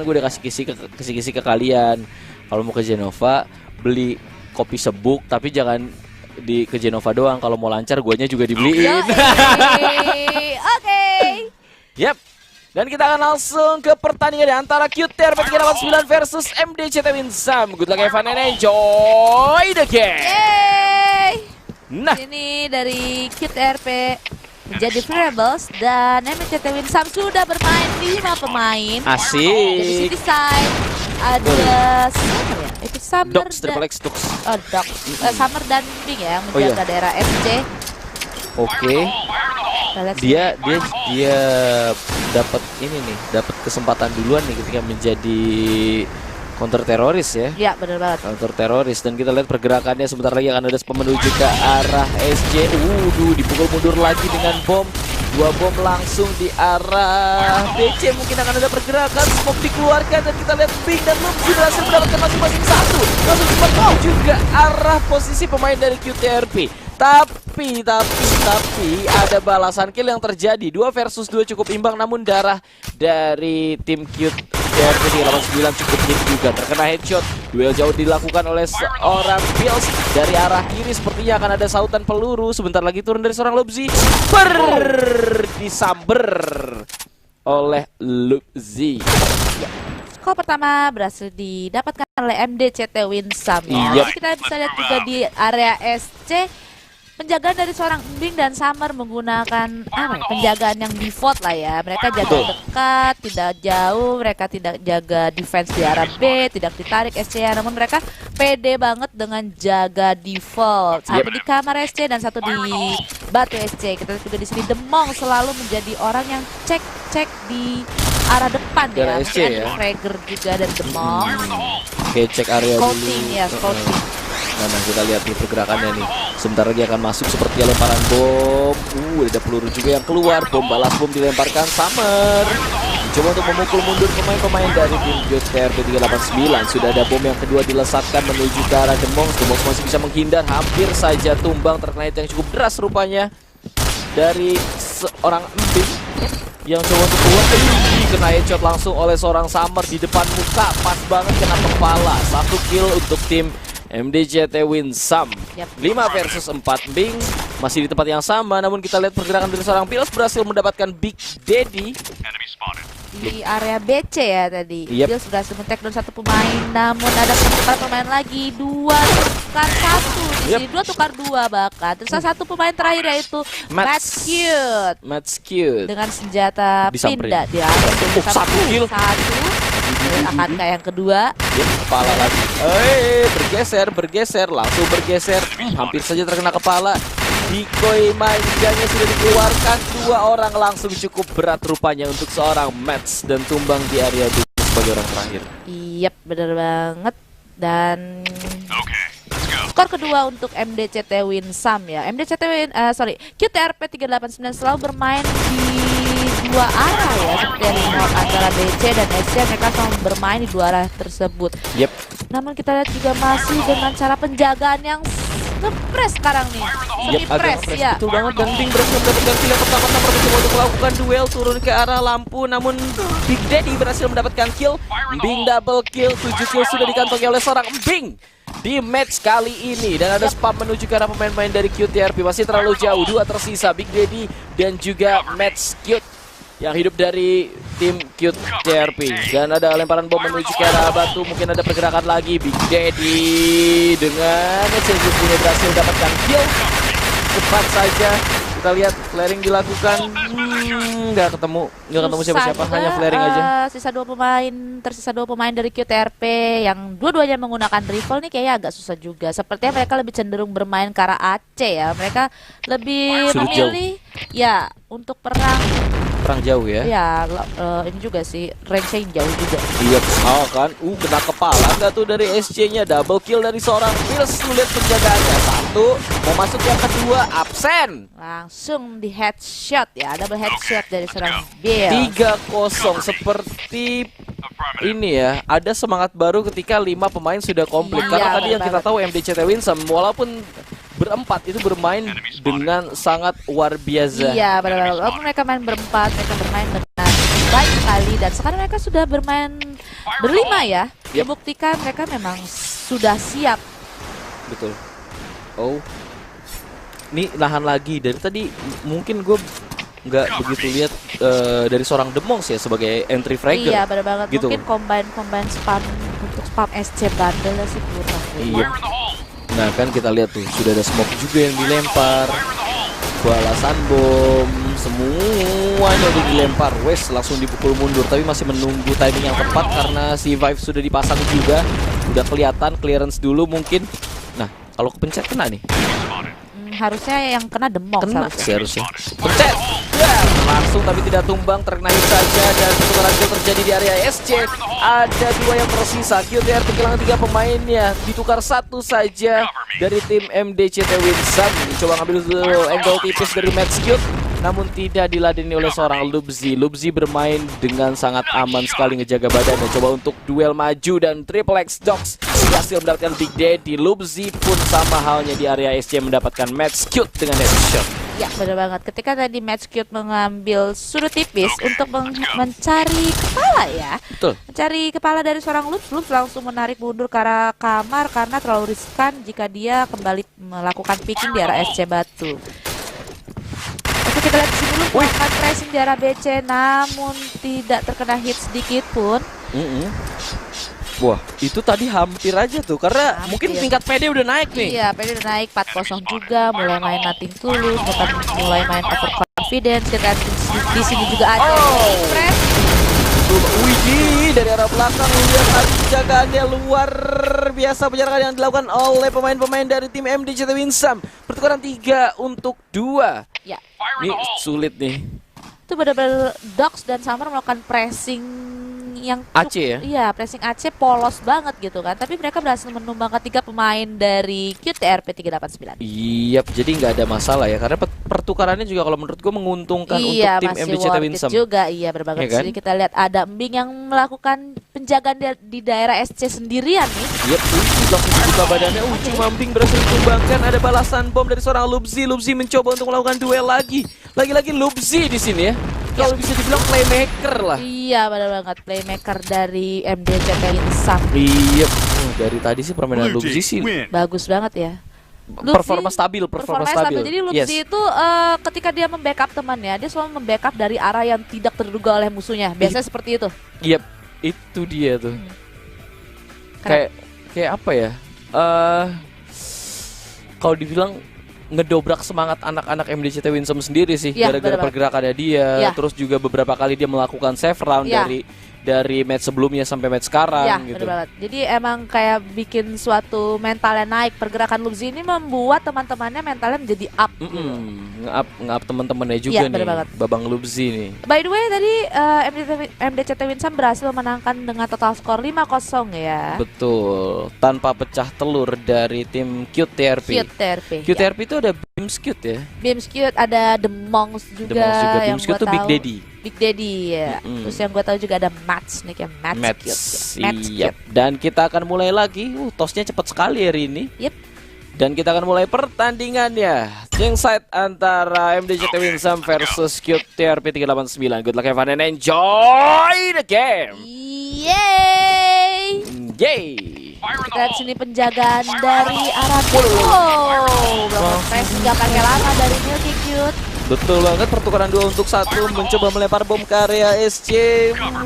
gue udah kasih kisi ke kalian. Kalau mau ke Genova beli kopi sebuk, tapi jangan ke Genova doang. Kalau mau lancar guanya juga dibeliin. Oke. Yap. Dan kita akan langsung ke pertandingan antara QTRP 389 versus MDCT Winsam. Good luck Evan and enjoy the game. Yeay. Nah, ini dari QTRP menjadi Rebels dan MDCT Winsam sudah bermain 5 pemain. asik. Jadi City Side ada Summer ya? Itu Summer Dox, Triple X, Dox. Oh, Dox. Summer dan Bing ya, yang menjaga daerah SC. Oke. Dia dapat ini nih, dapat kesempatan duluan nih ketika menjadi counter teroris ya. Iya, benar banget. Counter teroris, dan kita lihat pergerakannya sebentar lagi akan ada spam menuju ke arah SC. Dipukul mundur lagi dengan bom. 2 bom langsung di arah BC, mungkin akan ada pergerakan. Smoke dikeluarkan dan kita lihat Bing dan Lumsi berhasil mendapatkan masing-masing satu. Langsung cepat juga arah posisi pemain dari QTRP. Tapi ada balasan kill yang terjadi. 2 versus 2 cukup imbang, namun darah dari tim QTRP 389 cukup hit juga. Terkena headshot. Duel jauh dilakukan oleh seorang Bills dari arah kiri. Sepertinya akan ada sautan peluru. Sebentar lagi turun dari seorang Lubzi. Disamber oleh Lubzi. Skor pertama berhasil didapatkan oleh MDCT Winsam. Iya. Jadi kita bisa lihat juga di area SC penjagaan dari seorang Embing dan Summer menggunakan penjagaan yang default lah ya. Mereka jaga dekat, tidak jauh, mereka tidak jaga defense di arah B, tidak ditarik SC ya. Namun mereka pede banget dengan jaga default. Satu di kamar SC dan satu di batu SC. Kita juga di sini Demong selalu menjadi orang yang cek di arah depan ya. SC ya. Fragger juga dari Demong. Oke, cek area Scouting dulu. ya, scouting. Nah, kita lihat nih pergerakannya nih. Sebentar lagi akan masuk seperti lemparan bom. Ada peluru juga yang keluar. Bom balas bom dilemparkan. Summer coba untuk memukul mundur pemain-pemain dari tim QTRP 389. Sudah ada bom yang kedua dilesatkan menuju ke arah Demong. Demong masih bisa menghindar. Hampir saja tumbang, terkena hit yang cukup deras rupanya dari seorang Embing yang coba untuk keluar. Kena headshot langsung oleh seorang Summer di depan muka. Pas banget kena kepala. 1 kill untuk tim MDCT Winsam. 5 versus 4. Bing masih di tempat yang sama, namun kita lihat pergerakan dari seorang Bills berhasil mendapatkan Big Daddy di area BC ya tadi. Yep. Bills berhasil men-take down 1 pemain, namun ada penukar pemain lagi. 2 tukar 1 di sini, 2 tukar 2 bahkan. Terus 1 pemain terakhir yaitu Match Cute dengan senjata pindah di area 1 kill. Akan kayak yang kedua. Kepala lagi. Bergeser, langsung bergeser. Hampir saja terkena kepala. Decoy manjanya sudah dikeluarkan. 2 orang langsung cukup berat rupanya untuk seorang Mats dan tumbang di area B sebagai orang terakhir. Yap, bener banget. Dan skor kedua untuk MDCT Winsam ya. QTRP 389 selalu bermain di 2 arah ya, seperti yang dimuat antara BC dan SC. Mereka selalu bermain di 2 arah tersebut. Yep. Namun kita lihat juga masih dengan cara penjagaan yang nge-press sekarang nih. Semi-press ya. Betul banget, dan Bing berhasil mendapatkan kill yang pertama-tama mencoba untuk melakukan duel turun ke arah lampu, namun Big Daddy berhasil mendapatkan kill. Bing double kill, 7 kill sudah dikantongi oleh seorang Bing di match kali ini, dan ada spam menuju ke arah pemain-pemain dari QTRP. Masih terlalu jauh, 2 tersisa, Big Daddy dan juga Match Cute yang hidup dari tim QTRP. Dan ada lemparan bom menuju ke arah batu, mungkin ada pergerakan lagi. Big Daddy dengan punya berhasil dapatkan kill. Cepat saja kita lihat flaring dilakukan. Nggak ketemu siapa-siapa, hanya flaring aja. Tersisa 2 pemain dari QTRP yang dua-duanya menggunakan rifle nih, kayaknya agak susah juga. Sepertinya mereka lebih cenderung bermain ke arah AC ya. Mereka lebih memilih ya untuk perang jauh ya. Ya, ini juga sih range-nya jauh juga. Iya, kan. Kena kepala nggak tuh dari SC-nya. Double kill dari seorang Bills. Lihat penjagaannya. 1, mau masuk yang kedua, absen. Langsung di headshot ya, double headshot dari seorang Bills. 3-0, seperti ini ya. Ada semangat baru ketika 5 pemain sudah komplit. Karena tadi yang kita tahu MDCT Winsam walaupun berempat itu bermain dengan sangat luar biasa. Iya, benar-benar. Walaupun mereka main berempat, mereka bermain dengan baik sekali, dan sekarang mereka sudah bermain berlima ya. Yep. Membuktikan mereka memang sudah siap. Betul. Oh, ini nahan lagi. Dari tadi mungkin gue nggak begitu lihat dari seorang Demongs ya sebagai entry fragger. Iya, benar banget. Gitu. Mungkin combine spam untuk spam SC bundle sih kurang. Iya. Nah kan kita lihat tuh sudah ada smoke juga yang dilempar, balasan bom, semuanya udah dilempar. Wes langsung dipukul mundur, tapi masih menunggu timing yang tepat karena si Vive sudah dipasang juga. Udah kelihatan clearance dulu mungkin. Nah kalau kepencet kena nih. Harusnya yang kena Demongs Kena sih harusnya. Pencet! Ya, langsung tapi tidak tumbang, terkena hit saja. Dan pertukaran kill terjadi di area SC. Ada 2 yang tersisa. QTR kehilangan 3 pemainnya. Ditukar 1 saja dari tim MDCT Winsam. Coba ngambil dulu angle tipis dari Matchcute, namun tidak diladeni oleh seorang Lubzi. Lubzi bermain dengan sangat aman sekali ngejaga badannya. Coba untuk duel maju dan Triple X Dogs berhasil mendapatkan Big Daddy. Lubzi pun sama halnya di area SC mendapatkan Matchcute dengan headshot. Ya, benar banget. Ketika tadi Matchcute mengambil sudut tipis untuk mencari kepala ya. Betul. Mencari kepala dari seorang Lubz, Lubz langsung menarik mundur ke arah kamar karena terlalu riskan jika dia kembali melakukan picking di arah SC Batu. Oke, kita lihat di sini dulu melakukan pressing di arah BC namun tidak terkena hit sedikit pun. Wah, itu tadi hampir aja tuh karena Hampir. mungkin tingkat PD udah naik nih. Iya, PD udah naik 4-0 juga, mulai main nothing tulus, mulai main overconfidence. Kita di sini juga ada press. Widih, dari arah belakang lihat penjagaannya luar biasa, penjagaan yang dilakukan oleh pemain-pemain dari tim MDCT Winsam. Pertukaran 3 untuk 2. Ya, Ini sulit nih. itu benar-benar Dogs dan Summer melakukan pressing yang AC ya? Iya, pressing AC polos banget gitu kan. Tapi mereka berhasil menumbangkan 3 pemain dari QTRP 389. Iya, jadi nggak ada masalah ya karena pertukarannya juga kalau menurut gue menguntungkan Iya, untuk tim masih MDCT worth it Winsam. juga, iya berbagai Iya kan? Jadi kita lihat ada Mbing yang melakukan penjagaan di daerah SC sendirian nih. Yep, langsung dibuka badannya. Cuma Mbing berhasil ditumbangkan. Ada balasan bom dari seorang Lubzi. Lubzi mencoba untuk melakukan duel lagi. Lagi-lagi Lubzi di sini ya. Kalau bisa dibilang playmaker lah. Iya, benar banget playmaker dari MDCT Winsam. Iya, dari tadi sih permainan Lubzi sih Bagus banget ya. performa stabil. Jadi Lubzi itu ketika dia membackup temannya, dia selalu membackup dari arah yang tidak terduga oleh musuhnya. Biasanya seperti itu. Yep, itu dia tuh. Kayak apa ya? Kalau dibilang ngedobrak semangat anak-anak MDCT Winsam sendiri sih Ya, gara-gara pergerakannya dia. Ya. Terus juga beberapa kali dia melakukan save round Ya. dari match sebelumnya sampai match sekarang Ya, gitu. benar banget. Jadi emang kayak bikin suatu mentalnya naik. Pergerakan Lubzi ini membuat teman-temannya mentalnya menjadi up. Nge-up teman-temannya juga Iya, nih. bener banget. Babang Lubzi nih. By the way, tadi MDCT Winsam berhasil menangkan dengan total skor 5-0 ya. Betul. Tanpa pecah telur dari tim QTRP. QTRP itu ada Beamscute ya. Beamscute, ada Demongs juga. Yang Beamscute gua tuh Big tahu. Daddy. Big Daddy ya. Terus yang gue tahu juga ada Mats nih kayak Matchcute. Iya. Dan kita akan mulai lagi. Tosnya cepat sekali hari ini. Yep. Dan kita akan mulai pertandingannya. Ringside antara MDCT Winsam versus QTRP 389. Good luck, have fun, and enjoy the game. Yeay. Yay. Kita lihat sini penjagaan dari arah wow. Pressing gak pakai lama dari Milky Cute. Betul banget, pertukaran 2 untuk 1. Mencoba melempar bom ke area SC.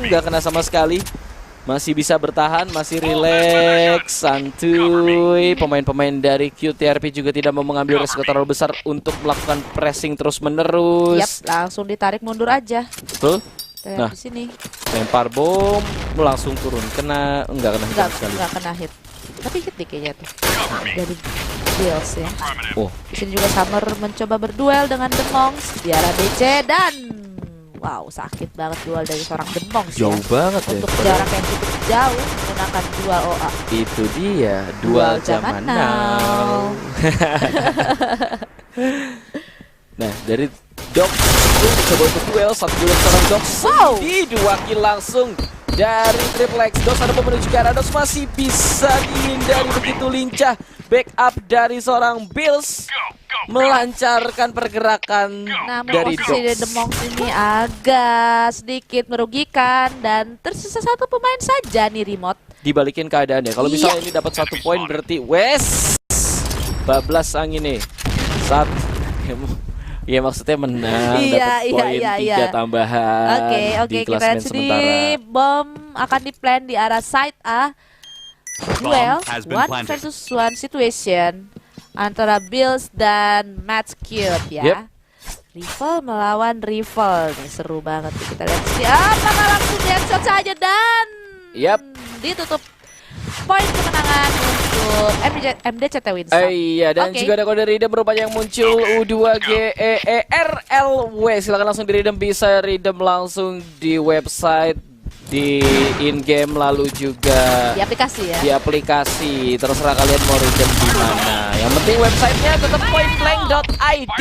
Nggak kena sama sekali. Masih bisa bertahan, masih relax, santuy. Pemain-pemain dari QTRP juga tidak mau mengambil resiko terlalu besar untuk melakukan pressing terus menerus. Yap, langsung ditarik mundur aja. Betul. Kita lihat Nah, di sini. lempar bom, langsung turun. Enggak kena hit sama sekali. Enggak kena hit. Tapi hit deh kayaknya tuh. Dari Bills ya. Oh, Di sini juga Summer mencoba berduel dengan Demongs di arah BC dan wow, sakit banget duel dari seorang Demongs ya. jauh banget ya. Untuk jarak yang cukup jauh menggunakan dual OA. Itu dia, dual zaman now. Nah, dari Dogs coba untuk duel, satu duel seorang Dogs. Wow. Di 2 kill langsung dari Triple X. Dos ada menuju ke arah Dos, masih bisa dihindari begitu lincah. Backup dari seorang Bills melancarkan pergerakan Namun dari posisi dari The Dogs. Monks ini agak sedikit merugikan dan tersisa satu pemain saja nih remote. Dibalikin keadaannya. Kalau Iya. misalnya ini dapat 1 poin berarti wes bablas angin nih. Saat ya maksudnya menang, Iya, dapat iya, poin iya, 3 iya. tambahan Oke, di kita klasemen lihat sini sementara. bom akan di-plan di arah side A. Duel has been 1 planted. versus 1 situation antara Bills dan Match Cute ya. Yep. Rival melawan rival nih, seru banget nih. Kita lihat sini. Apakah langsung headshot saja dan Yep. ditutup poin kemenangan untuk MDCT Winston. Iya, dan Oke. juga ada kode redeem berupaya yang muncul U2GEERLW. Silakan langsung di redeem, bisa redeem langsung di website, di in-game, lalu juga Di aplikasi ya. di aplikasi. Terserah kalian mau redeem di mana. Yang penting websitenya tetap pointblank.id.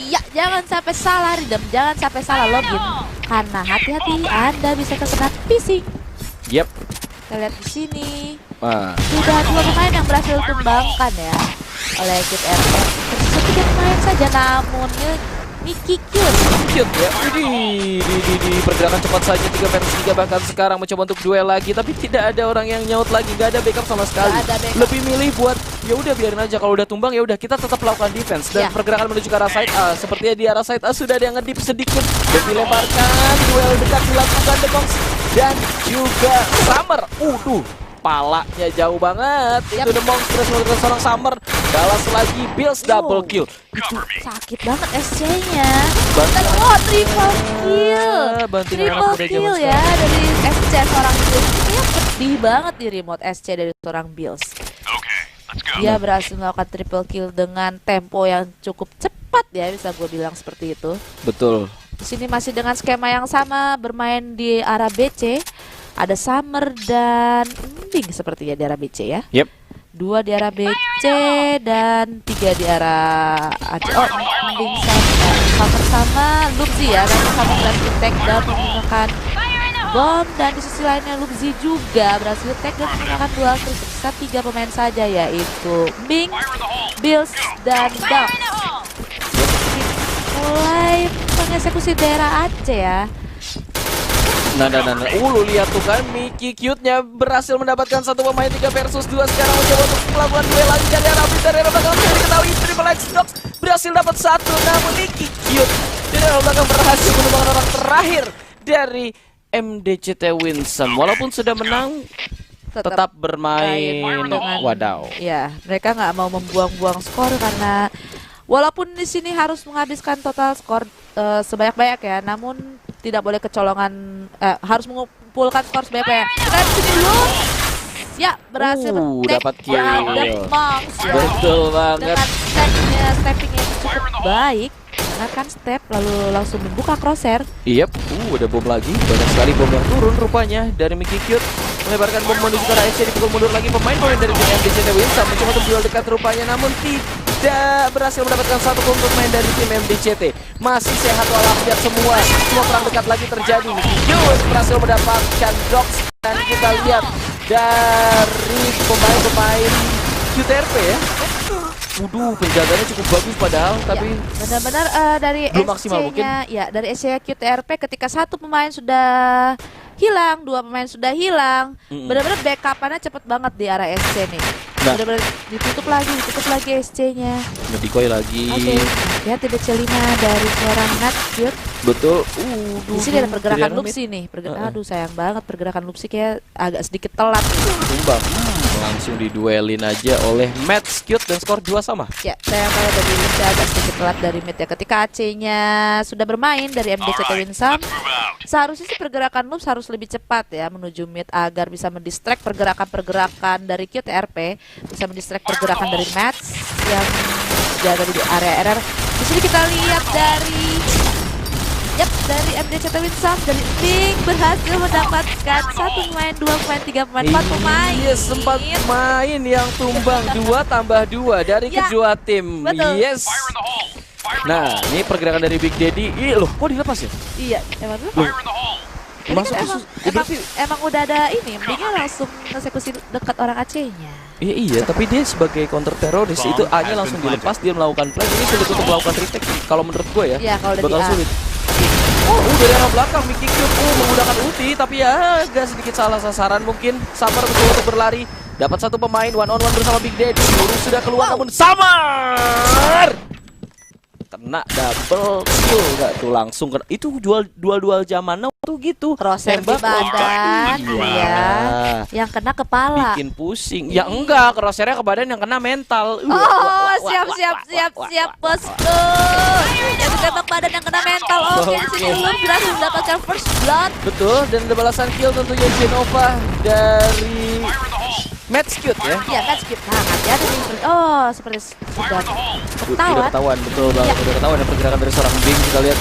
Iya, jangan sampai salah redeem, jangan sampai salah login. Karena hati-hati Anda bisa terkena phishing. Yep. Kita lihat di sini. Nah, Sudah 2 pemain yang berhasil tumbangkan ya oleh Kid RP. Tersisa 3 pemain saja, namun Mickey Cute. cute ya. Di pergerakan cepat saja 3 versus 3, bahkan sekarang mencoba untuk duel lagi, tapi tidak ada orang yang nyaut lagi, nggak ada backup sama sekali. Nggak ada backup. Lebih milih buat ya udah biarin aja, kalau udah tumbang ya udah kita tetap melakukan defense dan Ya. pergerakan menuju ke arah side A. Sepertinya di arah side A sudah ada yang ngedip sedikit dan dilemparkan, duel dekat dilakukan The Monks dan juga Summer. Palanya jauh banget. Yap. Itu The Monks berhasil melakukan seorang Summer. Balas lagi, Bills double kill. Itu sakit banget SC-nya. Bantu. Dan triple kill. Bantuin anak Triple muda zaman kill ya dari SC seorang Bills. Kayaknya pedih banget di remote SC dari seorang Bills. Dia berhasil melakukan triple kill dengan tempo yang cukup cepat ya, bisa gue bilang seperti itu. Betul. Di sini masih dengan skema yang sama, bermain di arah BC. Ada Summer dan Embing sepertinya di arah BC ya. Yep. 2 di arah BC dan 3 di arah AC. Oh, Embing sama Lubzi ya. Dan Summer berhasil take down menggunakan bom, dan di sisi lainnya Lubzi juga berhasil take down menggunakan dual kill. Tersisa 3 pemain saja, yaitu Embing, Bills dan Dogs. Mulai mengeksekusi daerah Aceh ya. Nah, lu lihat tuh kan, Mickey Cute-nya berhasil mendapatkan 1 pemain 3 versus 2. Sekarang mencoba untuk melakukan duel lagi dari arah belakang. Bisa diketahui Triple X Dogs berhasil dapat 1, namun Mickey Cute dari arah belakang berhasil menumbangkan orang terakhir dari MDCT Winston. Walaupun sudah menang, tetap bermain dengan wadaw. Ya, mereka nggak mau membuang-buang skor karena walaupun di sini harus menghabiskan total skor sebanyak-banyak ya, namun tidak boleh kecolongan, harus mengumpulkan skor sebanyak-banyak. Kita di sini dulu. Ya, berhasil dapat kill. The Monks ya. Betul banget. Dengan steppingnya yang cukup baik, menggunakan step lalu langsung membuka crosshair. Yep, ada bom lagi. Banyak sekali bom yang turun rupanya dari Mickey Cute. Melebarkan bom menuju ke arah SC, dipukul mundur lagi pemain dari tim MDCT Winston. Mencoba untuk duel dekat rupanya, namun tidak berhasil mendapatkan 1 pemain dari tim MDCT. Masih sehat walafiat semua. Semua perang dekat lagi terjadi. Mickey Cute berhasil mendapatkan Dogs. Dan kita lihat dari pemain QTRP ya. Penjagaannya cukup bagus padahal, tapi Benar-benar dari belum maksimal mungkin. SC-nya, ya dari SC QTRP ketika 1 pemain sudah hilang, 2 pemain sudah hilang, benar-benar backup-annya cepet banget di arah SC nih. Nah. Benar-benar ditutup lagi SC-nya. Ngedikoy lagi. Oke, lihat BC5 dari seorang Cute. Betul. Di sini ada pergerakan Luxi nih. Aduh, sayang banget pergerakan Luxi kayak agak sedikit telat. Tumbang. Langsung diduelin aja oleh Match Cute dan skor 2 sama. Ya, sayang banget dari Luxi agak sedikit telat dari mid ya. Ketika AC-nya sudah bermain dari MDCT Winston, seharusnya sih pergerakan Lux harus lebih cepat ya menuju mid agar bisa mendistract pergerakan-pergerakan dari QTRP, bisa mendistract pergerakan dari Match yang jaga di area RR. Di sini kita lihat dari dari MDCT Winston, dari Pink berhasil mendapatkan 1 pemain, 2 pemain, 3 pemain, 4 pemain. Yes, 4 pemain yang tumbang. 2 tambah 2 dari Ya, kedua tim. betul. Yes. Nah, ini pergerakan dari Big Daddy. Ih loh, kok dilepas ya? Iya, emang tuh. Loh. Ini Masuk kan khusus. emang, Ya, berarti emang udah ada ini, Mbingnya langsung eksekusi dekat orang Aceh-nya. iya, tapi dia sebagai counter teroris itu A-nya langsung dilepas, dia melakukan play. Ini sulit untuk melakukan retake kalau menurut gue ya. Iya, kalau udah Bakal di A. sulit. Oh, dari arah belakang Mickey Cute menggunakan ulti, tapi ya agak sedikit salah sasaran mungkin. Summer betul untuk berlari. Dapat satu pemain one on one bersama Big Daddy. Lurus sudah keluar namun Summer kena double kill nggak tuh langsung kena. Itu dual zaman now tuh gitu. Crosshair di badan, iya. Yang kena kepala. Bikin pusing. Ya enggak, crosshairnya ke badan, yang kena mental. Oh, siap, bosku. Yang ditembak badan yang kena mental. Oke, di sini belum berhasil mendapatkan first blood. Betul, dan ada balasan kill tentunya Genova dari Matchcute ya. Iya, match skip. Nah, hati-hati nih. Oh, seperti sudah Udah ketahuan. ketahuan, betul banget. Ya. Udah ketahuan ya pergerakan dari seorang Bing. Kita lihat,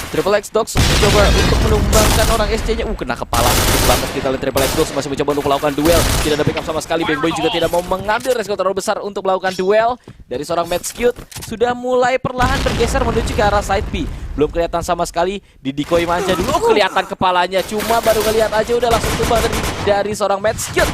Triple X Dogs mencoba untuk menumbangkan orang SC-nya. Kena kepala. Bagus banget kita lihat Triple X Dogs masih mencoba untuk melakukan duel. Tidak ada backup sama sekali. Bang Boy juga tidak mau mengambil resiko terlalu besar untuk melakukan duel. Dari seorang Matchcute sudah mulai perlahan bergeser menuju ke arah side B. Belum kelihatan sama sekali, di decoy manja dulu kelihatan kepalanya. Cuma baru ngelihat aja udah langsung tumbang dari seorang Matchcute.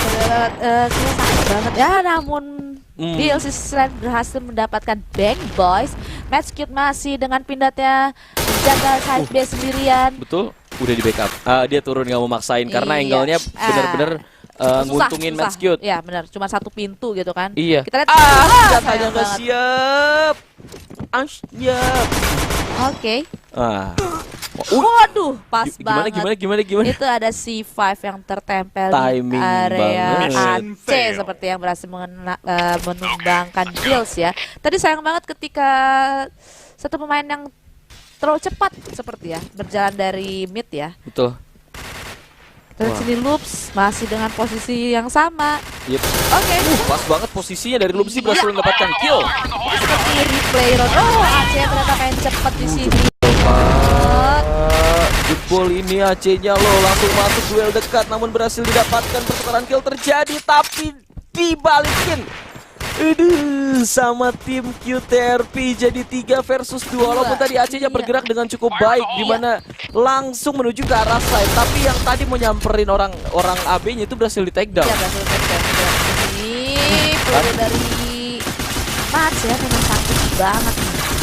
Kira sakit banget ya, namun Bill Sisland berhasil mendapatkan Bang Boys. Matchcute masih dengan pindahnya menjaga side B sendirian. Betul, udah di backup. Dia turun nggak mau maksain karena Iya. angle-nya bener-bener nguntungin Susah. Matchcute. Ya benar, cuma satu pintu gitu kan. Iya. Kita lihat. Senjatanya sayang nggak banget. siap. Siap. Oke. Waduh, Waduh, pas banget. Gimana? Itu ada C5 yang tertempel Timing di area banget. AC seperti yang berhasil menumbangkan Bills ya. Tadi sayang banget ketika satu pemain yang terlalu cepat seperti ya berjalan dari mid ya. Betul. Dan sini Loops masih dengan posisi yang sama. Yep. Oke. Pas banget posisinya dari Lupsi berhasil mendapatkan kill. Seperti replay round. Oh, AC ternyata main cepat di sini. Jebol ini AC-nya loh langsung masuk duel dekat namun berhasil didapatkan, pertukaran kill terjadi tapi dibalikin. Aduh, sama tim QTRP jadi 3 versus 2 walaupun tadi AC-nya bergerak dengan cukup baik di mana langsung menuju ke arah side, tapi yang tadi mau nyamperin orang AB-nya itu berhasil di take down. Ya berhasil take. Ini peluru dari Mats ya, memang sakit banget.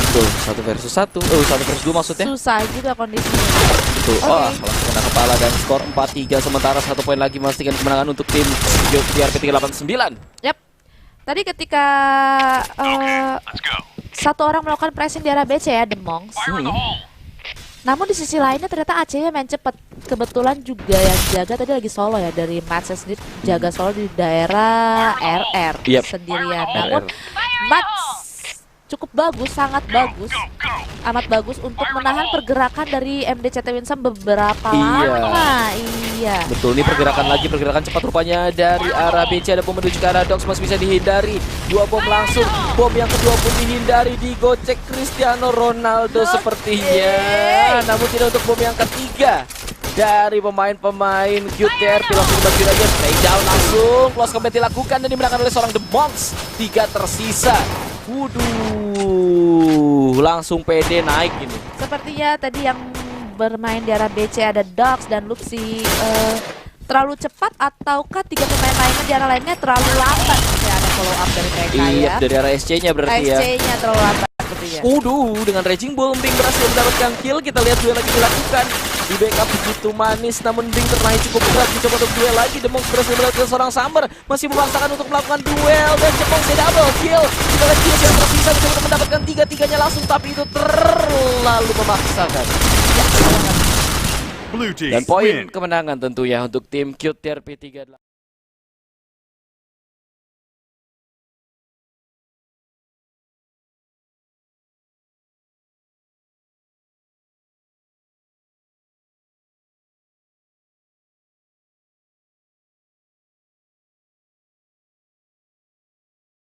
Betul, 1 versus 1. 1 versus 2 maksudnya. Susah juga kondisinya. Betul. Langsung kena kepala dan skor 4-3 sementara 1 poin lagi memastikan kemenangan untuk tim QTRP 389. Yap. Tadi ketika satu orang melakukan pressing di arah BC ya, The Monks. Namun di sisi lainnya ternyata AC-nya main cepat. Kebetulan juga yang jaga tadi lagi solo ya dari Mats sendiri, jaga solo di daerah RR sendirian. Namun Mats cukup bagus, sangat bagus, amat bagus untuk menahan pergerakan dari MDCT Winsome beberapa lama. Iya. Betul, ini pergerakan cepat rupanya dari arah BC. Ada bom menuju ke arah Dogs, masih bisa dihindari. 2 bom langsung, bom yang kedua pun dihindari, digocek Cristiano Ronaldo sepertinya. Namun tidak untuk bom yang ketiga dari pemain QTRP. Langsung dibagi aja, stay down langsung. Close combat dilakukan dan dimenangkan oleh seorang The Monks. 3 tersisa. Langsung PD naik ini. Sepertinya tadi yang bermain di arah BC ada Dogs dan Lupsi terlalu cepat, ataukah 3 pemain lainnya di arah lainnya terlalu lambat? Ya, ada follow up dari mereka ya. Dari arah SC-nya berarti ya. SC-nya terlalu lambat sepertinya. Dengan Raging Bull Bing berhasil mendapatkan kill. Kita lihat duel lagi dilakukan. Di backup begitu manis, namun Bing ternaik cukup berat mencoba untuk duel lagi. The Monks berhasil mendapatkan seorang Summer, masih memaksakan untuk melakukan duel dan Jepang double kill. Kita lihat kill yang tersisa mencoba untuk mendapatkan 3-3-nya langsung, tapi itu terlalu memaksakan. Dan poin kemenangan tentunya untuk tim QTRP 38.